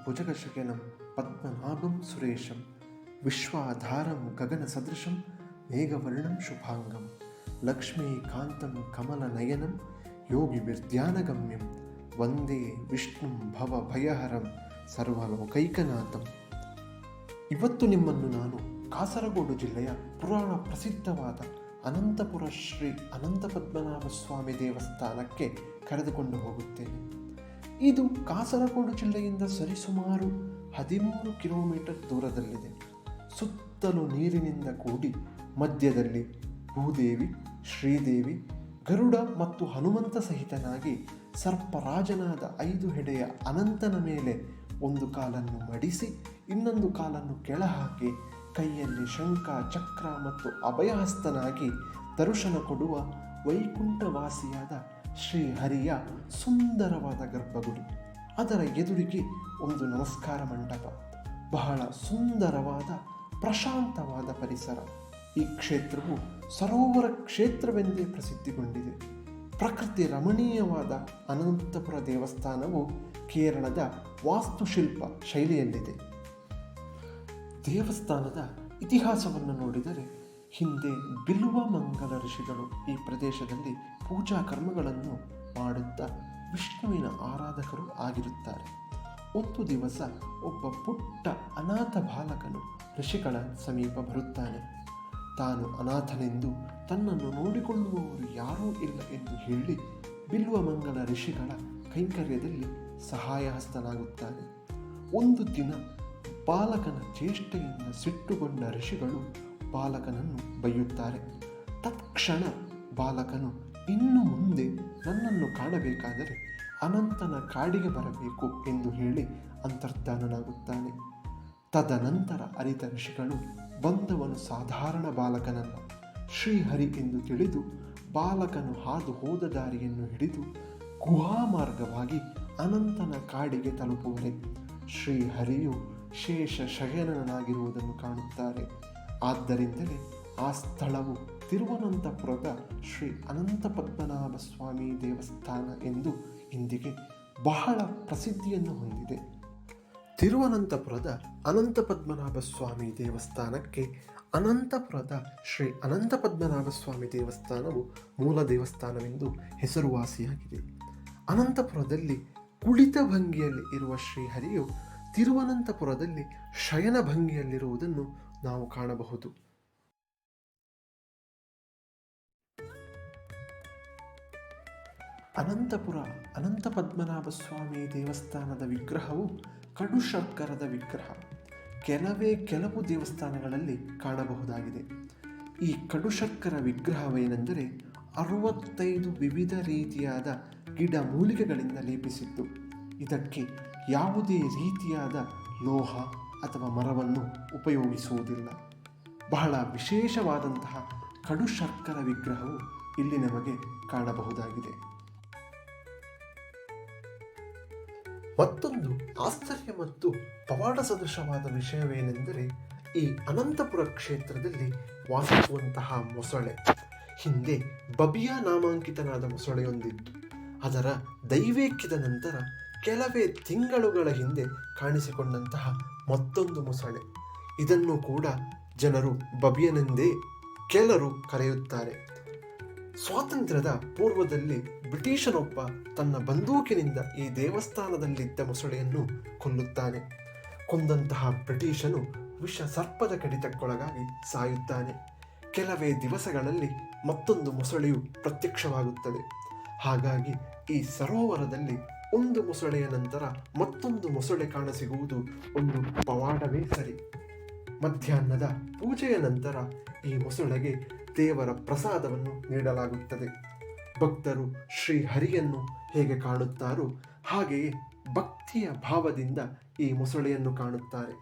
ಭುಜಗಶಯನಂ ಪದ್ಮನಾಭಂ ಸುರೇಶಂ ವಿಶ್ವಾಧಾರಂ ಗಗನಸದೃಶಂ ಮೇಘವರ್ಣಂ ಶುಭಾಂಗಂ ಲಕ್ಷ್ಮೀಕಾಂತಂ ಕಮಲನಯನಂ ಯೋಗಿಭಿರ್ಧ್ಯಾನಗಮ್ಯಂ ವಂದೇ ವಿಷ್ಣುಂ ಭವಭಯಹರಂ ಸರ್ವಲೋಕೈಕನಾಥಂ. ಇವತ್ತು ನಿಮ್ಮನ್ನು ನಾನು ಕಾಸರಗೋಡು ಜಿಲ್ಲೆಯ ಪುರಾಣ ಪ್ರಸಿದ್ಧವಾದ ಅನಂತಪುರ ಶ್ರೀ ಅನಂತ ಪದ್ಮನಾಭ ಸ್ವಾಮಿ ದೇವಸ್ಥಾನಕ್ಕೆ ಕರೆದುಕೊಂಡು ಹೋಗುತ್ತೇನೆ. ಇದು ಕಾಸರಗೋಡು ಜಿಲ್ಲೆಯಿಂದ ಸರಿಸುಮಾರು 13 ಕಿಲೋಮೀಟರ್ ದೂರದಲ್ಲಿದೆ. ಸುತ್ತಲೂ ನೀರಿನಿಂದ ಕೂಡಿ ಮಧ್ಯದಲ್ಲಿ ಭೂದೇವಿ, ಶ್ರೀದೇವಿ, ಗರುಡ ಮತ್ತು ಹನುಮಂತ ಸಹಿತನಾಗಿ ಸರ್ಪರಾಜನಾದ 5 ಹೆಡೆಯ ಅನಂತನ ಮೇಲೆ ಒಂದು ಕಾಲನ್ನು ಮಡಿಸಿ ಇನ್ನೊಂದು ಕಾಲನ್ನು ಕೆಳಹಾಕಿ ಕೈಯಲ್ಲಿ ಶಂಖ, ಚಕ್ರ ಮತ್ತು ಅಭಯಹಸ್ತನಾಗಿ ದರ್ಶನ ಕೊಡುವ ವೈಕುಂಠವಾಸಿಯಾದ ಶ್ರೀಹರಿಯ ಸುಂದರವಾದ ಗರ್ಭಗುಡಿ. ಅದರ ಎದುರಿಗೆ ಒಂದು ನಮಸ್ಕಾರ ಮಂಟಪ, ಬಹಳ ಸುಂದರವಾದ ಪ್ರಶಾಂತವಾದ ಪರಿಸರ. ಈ ಕ್ಷೇತ್ರವು ಸರೋವರ ಕ್ಷೇತ್ರವೆಂದೇ ಪ್ರಸಿದ್ಧಿಗೊಂಡಿದೆ. ಪ್ರಕೃತಿ ರಮಣೀಯವಾದ ಅನಂತಪುರ ದೇವಸ್ಥಾನವು ಕೇರಳದ ವಾಸ್ತುಶಿಲ್ಪ ಶೈಲಿಯಲ್ಲಿದೆ. ದೇವಸ್ಥಾನದ ಇತಿಹಾಸವನ್ನು ನೋಡಿದರೆ ಹಿಂದೆ ಬಿಲ್ವ ಮಂಗಲ ಋಷಿಗಳು ಈ ಪ್ರದೇಶದಲ್ಲಿ ಪೂಜಾ ಕರ್ಮಗಳನ್ನು ಮಾಡುತ್ತಾ ವಿಷ್ಣುವಿನ ಆರಾಧಕರು ಆಗಿರುತ್ತಾರೆ. ಒಂದು ದಿವಸ ಒಬ್ಬ ಪುಟ್ಟ ಅನಾಥ ಬಾಲಕನು ಋಷಿಗಳ ಸಮೀಪ ಬರುತ್ತಾನೆ. ತಾನು ಅನಾಥನೆಂದು ತನ್ನನ್ನು ನೋಡಿಕೊಳ್ಳುವವರು ಯಾರೂ ಇಲ್ಲ ಎಂದು ಹೇಳಿ ಬಿಲ್ವಮಂಗಲ ಋಷಿಗಳ ಕೈಂಕರ್ಯದಲ್ಲಿ ಸಹಾಯ ಹಸ್ತನಾಗುತ್ತಾನೆ. ಒಂದು ದಿನ ಬಾಲಕನ ಚೇಷ್ಟೆಯಿಂದ ಸಿಟ್ಟುಗೊಂಡ ಋಷಿಗಳು ಬಾಲಕನನ್ನು ಬೈಯುತ್ತಾರೆ. ತತ್ಕ್ಷಣ ಬಾಲಕನು ಇನ್ನು ಮುಂದೆ ನನ್ನನ್ನು ಕಾಣಬೇಕಾದರೆ ಅನಂತನ ಕಾಡಿಗೆ ಬರಬೇಕು ಎಂದು ಹೇಳಿ ಅಂತರ್ಧಾನನಾಗುತ್ತಾನೆ. ತದನಂತರ ಅರಿತ ಋಷಿಗಳು ಬಂದವನು ಸಾಧಾರಣ ಬಾಲಕನಲ್ಲ, ಶ್ರೀಹರಿ ಎಂದು ತಿಳಿದು ಬಾಲಕನು ಹಾದು ಹೋದ ದಾರಿಯನ್ನು ಹಿಡಿದು ಗುಹಾ ಮಾರ್ಗವಾಗಿ ಅನಂತನ ಕಾಡಿಗೆ ತಲುಪುವರೆ ಶ್ರೀಹರಿಯು ಶೇಷ ಶಯನನಾಗಿರುವುದನ್ನು ಕಾಣುತ್ತಾರೆ. ಆದ್ದರಿಂದಲೇ ಆ ಸ್ಥಳವು ತಿರುವನಂತಪುರದ ಶ್ರೀ ಅನಂತ ಪದ್ಮನಾಭ ಸ್ವಾಮಿ ದೇವಸ್ಥಾನ ಎಂದು ಇಂದಿಗೆ ಬಹಳ ಪ್ರಸಿದ್ಧಿಯನ್ನು ಹೊಂದಿದೆ. ತಿರುವನಂತಪುರದ ಅನಂತ ಪದ್ಮನಾಭ ಸ್ವಾಮಿ ದೇವಸ್ಥಾನಕ್ಕೆ ಅನಂತಪುರದ ಶ್ರೀ ಅನಂತ ಪದ್ಮನಾಭ ಸ್ವಾಮಿ ದೇವಸ್ಥಾನವು ಮೂಲ ದೇವಸ್ಥಾನವೆಂದು ಹೆಸರುವಾಸಿಯಾಗಿದೆ. ಅನಂತಪುರದಲ್ಲಿ ಕುಳಿತ ಭಂಗಿಯಲ್ಲಿ ಇರುವ ಶ್ರೀಹರಿಯು ತಿರುವನಂತಪುರದಲ್ಲಿ ಶಯನ ಭಂಗಿಯಲ್ಲಿರುವುದನ್ನು ನಾವು ಕಾಣಬಹುದು. ಅನಂತಪುರ ಅನಂತ ಪದ್ಮನಾಭ ಸ್ವಾಮಿ ದೇವಸ್ಥಾನದ ವಿಗ್ರಹವು ಕಡು ಶರ್ಕರದ ವಿಗ್ರಹ. ಕೆಲವು ದೇವಸ್ಥಾನಗಳಲ್ಲಿ ಕಾಣಬಹುದಾಗಿದೆ. ಈ ಕಡು ಶರ್ಕರ ವಿಗ್ರಹವೇನೆಂದರೆ 65 ವಿವಿಧ ರೀತಿಯಾದ ಗಿಡ ಮೂಲಿಕೆಗಳಿಂದ ಲೇಪಿಸಿದ್ದು. ಇದಕ್ಕೆ ಯಾವುದೇ ರೀತಿಯಾದ ಲೋಹ ಅಥವಾ ಮರವನ್ನು ಉಪಯೋಗಿಸುವುದಿಲ್ಲ. ಬಹಳ ವಿಶೇಷವಾದಂತಹ ಕಡು ಶರ್ಕರ ವಿಗ್ರಹವು ಇಲ್ಲಿ ನಮಗೆ ಕಾಣಬಹುದಾಗಿದೆ. ಮತ್ತೊಂದು ಆಶ್ಚರ್ಯ ಮತ್ತು ಪವಾಡ ಸದೃಶವಾದ ವಿಷಯವೇನೆಂದರೆ ಈ ಅನಂತಪುರ ಕ್ಷೇತ್ರದಲ್ಲಿ ವಾಸಿಸುವಂತಹ ಮೊಸಳೆ. ಹಿಂದೆ ಬಬಿಯಾ ನಾಮಾಂಕಿತನಾದ ಮೊಸಳೆಯೊಂದಿತ್ತು. ಅದರ ದೈವೇಕ್ಯದ ನಂತರ ಕೆಲವೇ ತಿಂಗಳುಗಳ ಹಿಂದೆ ಕಾಣಿಸಿಕೊಂಡಂತಹ ಮತ್ತೊಂದು ಮೊಸಳೆ. ಇದನ್ನು ಕೂಡ ಜನರು ಬಬಿಯನೆಂದೇ ಕೆಲರು ಕರೆಯುತ್ತಾರೆ. ಸ್ವಾತಂತ್ರ್ಯದ ಪೂರ್ವದಲ್ಲಿ ಬ್ರಿಟಿಷನೊಬ್ಬ ತನ್ನ ಬಂದೂಕಿನಿಂದ ಈ ದೇವಸ್ಥಾನದಲ್ಲಿದ್ದ ಮೊಸಳೆಯನ್ನು ಕೊಲ್ಲುತ್ತಾನೆ. ಕೊಂದಂತಹ ಬ್ರಿಟಿಷನು ವಿಷ ಸರ್ಪದ ಕಡಿತಕ್ಕೊಳಗಾಗಿ ಸಾಯುತ್ತಾನೆ. ಕೆಲವೇ ದಿವಸಗಳಲ್ಲಿ ಮತ್ತೊಂದು ಮೊಸಳೆಯು ಪ್ರತ್ಯಕ್ಷವಾಗುತ್ತದೆ. ಹಾಗಾಗಿ ಈ ಸರೋವರದಲ್ಲಿ ಒಂದು ಮೊಸಳೆಯ ನಂತರ ಮತ್ತೊಂದು ಮೊಸಳೆ ಕಾಣಸಿಗುವುದು ಒಂದು ಪವಾಡವೇ ಸರಿ. ಮಧ್ಯಾಹ್ನದ ಪೂಜೆಯ ನಂತರ ಈ ಮೊಸಳೆಗೆ ದೇವರ ಪ್ರಸಾದವನ್ನು ನೀಡಲಾಗುತ್ತದೆ. ಭಕ್ತರು ಶ್ರೀಹರಿಯನ್ನು ಹೇಗೆ ಕಾಣುತ್ತಾರೋ ಹಾಗೆಯೇ ಭಕ್ತಿಯ ಭಾವದಿಂದ ಈ ಮೊಸಳೆಯನ್ನು ಕಾಣುತ್ತಾರೆ.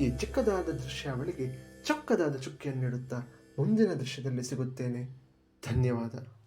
ಈ ಚಿಕ್ಕದಾದ ದೃಶ್ಯಾವಳಿಗೆ ಚೊಕ್ಕದಾದ ಚುಕ್ಕಿಯನ್ನಿಡುತ್ತಾ ಮುಂದಿನ ದೃಶ್ಯದಲ್ಲಿ ಸಿಗುತ್ತೇನೆ. ಧನ್ಯವಾದ.